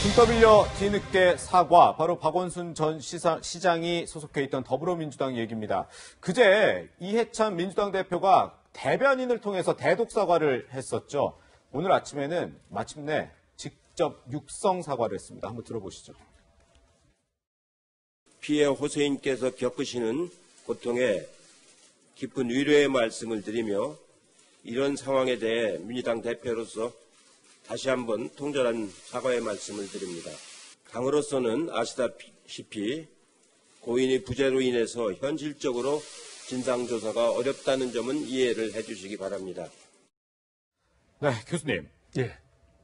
등 떠밀려 뒤늦게 사과, 바로 박원순 전 시장이 소속해 있던 더불어민주당 얘기입니다. 그제 이해찬 민주당 대표가 대변인을 통해서 대독 사과를 했었죠. 오늘 아침에는 마침내 직접 육성 사과를 했습니다. 한번 들어보시죠. 피해 호소인께서 겪으시는 고통에 깊은 위로의 말씀을 드리며 이런 상황에 대해 민주당 대표로서 다시 한번 통절한 사과의 말씀을 드립니다. 당으로서는 아시다시피 고인의 부재로 인해서 현실적으로 진상조사가 어렵다는 점은 이해를 해주시기 바랍니다. 네, 교수님. 예.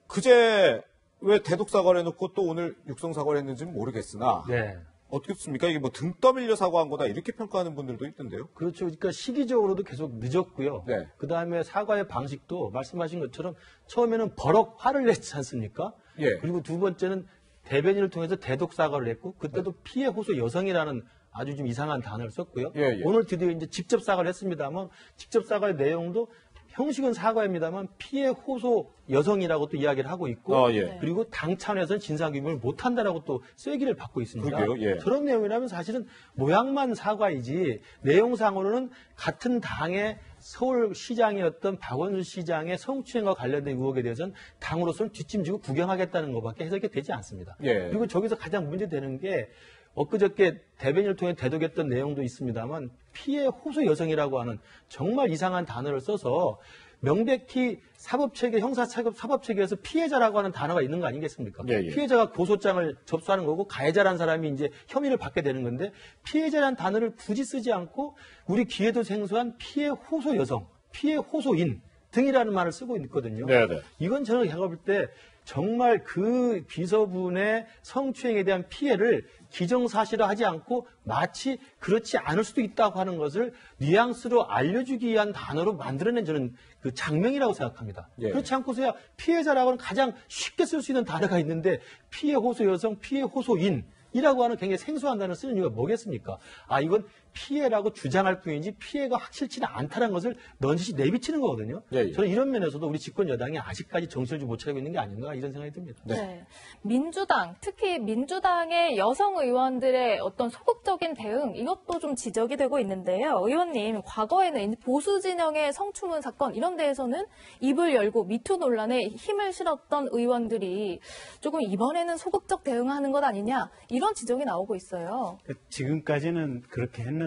그제 왜 대독 사과를 해놓고 또 오늘 육성 사과를 했는지는 모르겠으나 네. 어떻습니까? 이게 뭐 등 떠밀려 사과한 거다 이렇게 평가하는 분들도 있던데요. 그렇죠. 그러니까 시기적으로도 계속 늦었고요. 네. 그다음에 사과의 방식도 말씀하신 것처럼 처음에는 버럭 화를 냈지 않습니까? 예. 그리고 두 번째는 대변인을 통해서 대독 사과를 했고 그때도 피해 호소 여성이라는 아주 좀 이상한 단어를 썼고요. 예, 예. 오늘 드디어 이제 직접 사과를 했습니다만 직접 사과의 내용도 형식은 사과입니다만 피해 호소 여성이라고 또 이야기를 하고 있고 예. 그리고 당 차원에서는 진상규명을 못한다라고 또 쐐기를 받고 있습니다. 그러게요, 예. 저런 내용이라면 사실은 모양만 사과이지 내용상으로는 같은 당의 서울시장이었던 박원순 시장의 성추행과 관련된 의혹에 대해서는 당으로서는 뒷짐지고 구경하겠다는 것밖에 해석이 되지 않습니다. 예. 그리고 저기서 가장 문제되는 게 엊그저께 대변인을 통해 대독했던 내용도 있습니다만 피해 호소 여성이라고 하는 정말 이상한 단어를 써서 명백히 사법체계, 형사사법체계에서 피해자라고 하는 단어가 있는 거 아니겠습니까? 예, 예. 피해자가 고소장을 접수하는 거고 가해자라는 사람이 이제 혐의를 받게 되는 건데 피해자라는 단어를 굳이 쓰지 않고 우리 귀에도 생소한 피해 호소 여성, 피해 호소인 등이라는 말을 쓰고 있거든요. 네네. 이건 저는 제가 볼 때 정말 그 비서분의 성추행에 대한 피해를 기정사실화하지 않고 마치 그렇지 않을 수도 있다고 하는 것을 뉘앙스로 알려주기 위한 단어로 만들어낸 저는 그 장명이라고 생각합니다. 예. 그렇지 않고서야 피해자라고는 가장 쉽게 쓸 수 있는 단어가 있는데 피해 호소 여성, 피해 호소인 이라고 하는 굉장히 생소한 단어를 쓰는 이유가 뭐겠습니까? 이건 피해라고 주장할 뿐이지 피해가 확실치는 않다는 것을 넌지시 내비치는 거거든요. 예. 저는 이런 면에서도 우리 집권 여당이 아직까지 정신을 좀 못 차리고 있는 게 아닌가 이런 생각이 듭니다. 네. 민주당, 특히 민주당의 여성 의원들의 어떤 소극적인 대응 이것도 좀 지적이 되고 있는데요. 의원님, 과거에는 보수 진영의 성추문 사건 이런 데에서는 입을 열고 미투 논란에 힘을 실었던 의원들이 조금 이번에는 소극적 대응하는 것 아니냐 이런 지적이 나오고 있어요. 지금까지는 그렇게 했는데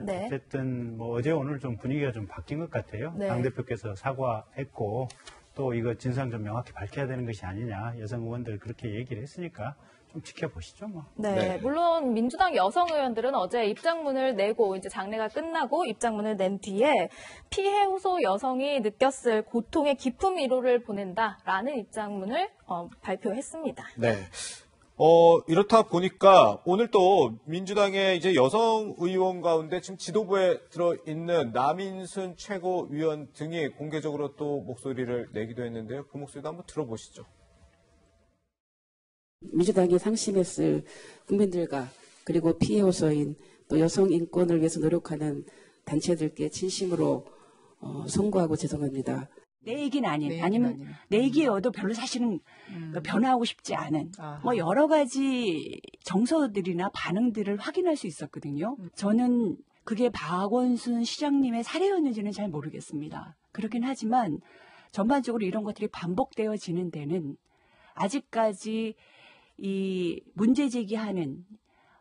네. 어쨌든 뭐 어제 오늘 좀 분위기가 좀 바뀐 것 같아요. 네. 당대표께서 사과했고 또 이거 진상 좀 명확히 밝혀야 되는 것이 아니냐. 여성 의원들 그렇게 얘기를 했으니까 좀 지켜보시죠, 뭐. 네, 물론 민주당 여성 의원들은 어제 입장문을 내고 이제 장례가 끝나고 입장문을 낸 뒤에 피해 호소 여성이 느꼈을 고통의 깊은 위로를 보낸다라는 입장문을 발표했습니다. 네. 이렇다 보니까 오늘 또 민주당의 이제 여성 의원 가운데 지금 지도부에 들어있는 남인순 최고위원 등이 공개적으로 또 목소리를 내기도 했는데요. 그 목소리도 한번 들어보시죠. 민주당이 상심했을 국민들과 그리고 피해 호소인 또 여성 인권을 위해서 노력하는 단체들께 진심으로 송구하고 죄송합니다. 내 얘기는 아니면 내 얘기여도 별로 사실은 변화하고 싶지 않은 뭐 여러 가지 정서들이나 반응들을 확인할 수 있었거든요. 저는 그게 박원순 시장님의 사례였는지는 잘 모르겠습니다. 그렇긴 하지만 전반적으로 이런 것들이 반복되어지는 데는 아직까지 이 문제 제기하는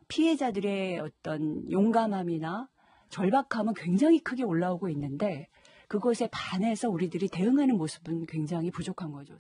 피해자들의 어떤 용감함이나 절박함은 굉장히 크게 올라오고 있는데 그것에 반해서 우리들이 대응하는 모습은 굉장히 부족한 거죠.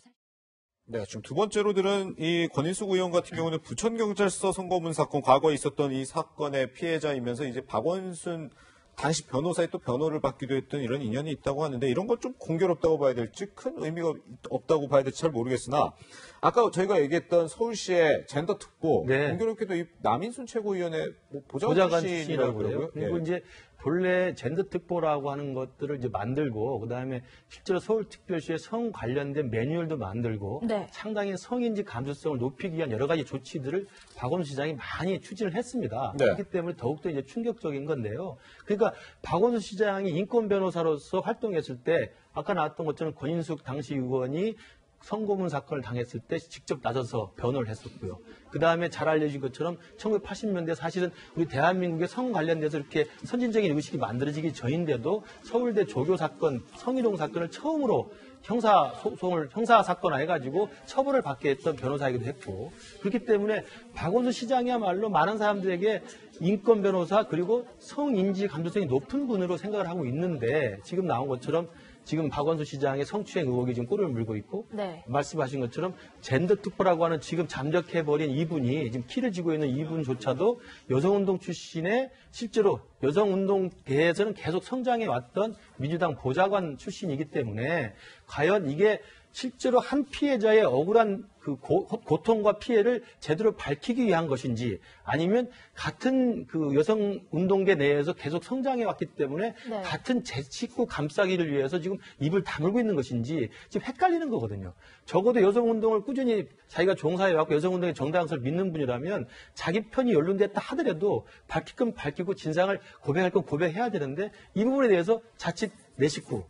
네, 지금 두 번째로 들은 이 권인숙 의원 같은 경우는 부천경찰서 선거문 사건 과거에 있었던 이 사건의 피해자이면서 이제 박원순 당시 변호사의 또 변호를 받기도 했던 이런 인연이 있다고 하는데 이런 건 좀 공교롭다고 봐야 될지 큰 의미가 없다고 봐야 될지 잘 모르겠으나 아까 저희가 얘기했던 서울시의 젠더 특보 네. 공교롭게도 이 남인순 최고위원의 보좌관 출신이라고 출신이라고 그래요. 그러고요. 그리고 예. 이제 본래 젠더 특보라고 하는 것들을 이제 만들고 그다음에 실제로 서울특별시의 성 관련된 매뉴얼도 만들고 네. 상당히 성인지 감수성을 높이기 위한 여러 가지 조치들을 박원순 시장이 많이 추진을 했습니다. 네. 그렇기 때문에 더욱더 이제 충격적인 건데요. 그러니까 박원순 시장이 인권 변호사로서 활동했을 때 아까 나왔던 것처럼 권인숙 당시 의원이 성고문 사건을 당했을 때 직접 나서서 변호를 했었고요. 그 다음에 잘 알려진 것처럼 1980년대 사실은 우리 대한민국의 성 관련돼서 이렇게 선진적인 의식이 만들어지기 전인데도 서울대 조교 사건, 성희롱 사건을 처음으로 형사 사건화 해가지고 처벌을 받게 했던 변호사이기도 했고, 그렇기 때문에 박원순 시장이야말로 많은 사람들에게 인권 변호사 그리고 성인지 감수성이 높은 분으로 생각을 하고 있는데, 지금 나온 것처럼 지금 박원순 시장의 성추행 의혹이 지금 꼬리를 물고 있고, 네. 말씀하신 것처럼 젠더 특보라고 하는 지금 잠적해버린 이분이, 지금 키를 쥐고 있는 이분조차도 여성운동 출신의, 실제로 여성운동계에서는 계속 성장해왔던 민주당 보좌관 출신이기 때문에 과연 이게 실제로 한 피해자의 억울한 그 고통과 피해를 제대로 밝히기 위한 것인지, 아니면 같은 그 여성 운동계 내에서 계속 성장해 왔기 때문에 네. 같은 재치고 감싸기를 위해서 지금 입을 다물고 있는 것인지 지금 헷갈리는 거거든요. 적어도 여성 운동을 꾸준히 자기가 종사해 왔고 여성 운동의 정당성을 믿는 분이라면 자기 편이 연루됐다 하더라도 밝힐 건 밝히고 진상을 고백할 건 고백해야 되는데, 이 부분에 대해서 자칫 내 식구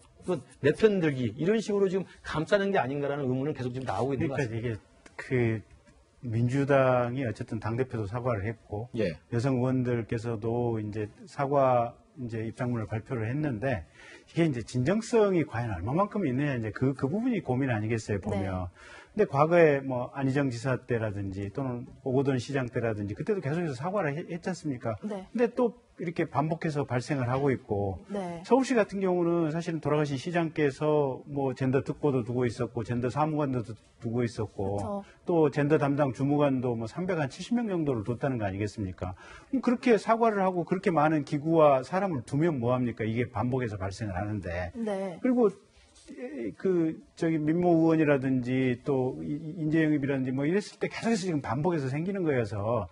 내 편 들기 이런 식으로 지금 감싸는 게 아닌가라는 의문은 계속 지금 나오고 있는 것 그러니까 같습니다. 이게 그 민주당이 어쨌든 당대표도 사과를 했고, 예. 여성 의원들께서도 이제 사과 이제 입장문을 발표를 했는데, 이게 이제 진정성이 과연 얼마만큼 있느냐, 이제 그 부분이 고민 아니겠어요, 보면. 네. 근데 과거에 뭐 안희정 지사 때라든지 또는 오거돈 시장 때라든지 그때도 계속해서 사과를 했지 않습니까? 네. 근데 또 이렇게 반복해서 발생을 하고 있고, 네. 서울시 같은 경우는 사실은 돌아가신 시장께서 뭐 젠더 특보도 두고 있었고, 젠더 사무관도 두고 있었고, 그렇죠. 또 젠더 담당 주무관도 뭐 370명 정도를 뒀다는 거 아니겠습니까? 그럼 그렇게 사과를 하고 그렇게 많은 기구와 사람을 두면 뭐합니까? 이게 반복해서 발생을 하는데. 네. 그리고 민모 의원이라든지 또 인재영입이라든지 뭐 이랬을 때 계속해서 지금 반복해서 생기는 거여서,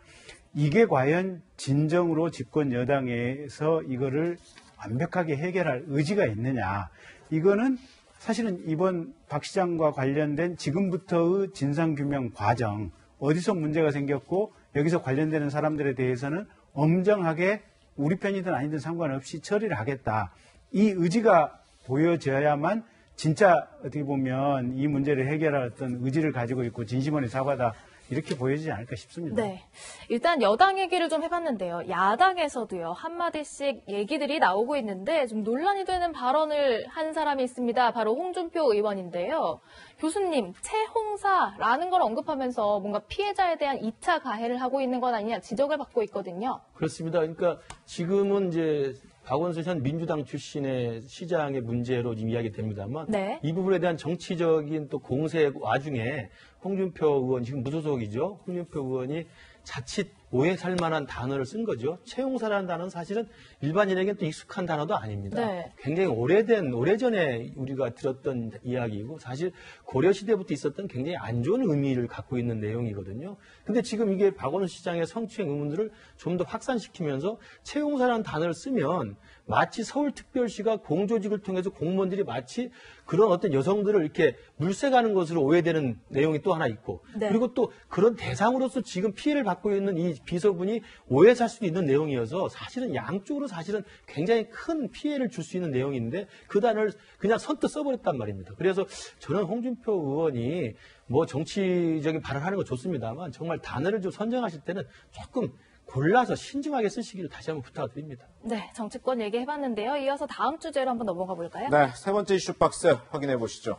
이게 과연 진정으로 집권 여당에서 이거를 완벽하게 해결할 의지가 있느냐. 이거는 사실은 이번 박 시장과 관련된 지금부터의 진상규명 과정, 어디서 문제가 생겼고 여기서 관련되는 사람들에 대해서는 엄정하게 우리 편이든 아니든 상관없이 처리를 하겠다. 이 의지가 보여져야만 진짜 어떻게 보면 이 문제를 해결할 어떤 의지를 가지고 있고 진심원의 사과다, 이렇게 보여지지 않을까 싶습니다. 네. 일단 여당 얘기를 좀 해봤는데요. 야당에서도요, 한마디씩 얘기들이 나오고 있는데 좀 논란이 되는 발언을 한 사람이 있습니다. 바로 홍준표 의원인데요. 교수님, 채홍사라는 걸 언급하면서 뭔가 피해자에 대한 2차 가해를 하고 있는 건 아니냐 지적을 받고 있거든요. 그렇습니다. 그러니까 지금은 이제 박원순 현 민주당 출신의 시장의 문제로 지금 이야기됩니다만, 네. 이 부분에 대한 정치적인 또 공세 와중에 홍준표 의원, 지금 무소속이죠. 홍준표 의원이 자칫 오해 살 만한 단어를 쓴 거죠. 채용사라는 단어는 사실은 일반인에게는 또 익숙한 단어도 아닙니다. 네. 굉장히 오래전에 우리가 들었던 이야기이고, 사실 고려시대부터 있었던 굉장히 안 좋은 의미를 갖고 있는 내용이거든요. 근데 지금 이게 박원순 시장의 성추행 의문들을 좀 더 확산시키면서 채용사라는 단어를 쓰면 마치 서울특별시가 공조직을 통해서 공무원들이 마치 그런 어떤 여성들을 이렇게 물색하는 것으로 오해되는 내용이 또 하나 있고, 네. 그리고 또 그런 대상으로서 지금 피해를 받고 있는 이 비서분이 오해 살 수도 있는 내용이어서 사실은 양쪽으로 사실은 굉장히 큰 피해를 줄 수 있는 내용인데 그 단어를 그냥 선뜻 써버렸단 말입니다. 그래서 저는 홍준표 의원이 뭐 정치적인 발언하는 거 좋습니다만 정말 단어를 좀 선정하실 때는 조금 골라서 신중하게 쓰시기를 다시 한번 부탁드립니다. 네, 정치권 얘기해봤는데요. 이어서 다음 주제로 한번 넘어가 볼까요? 네, 세 번째 이슈 박스 확인해 보시죠.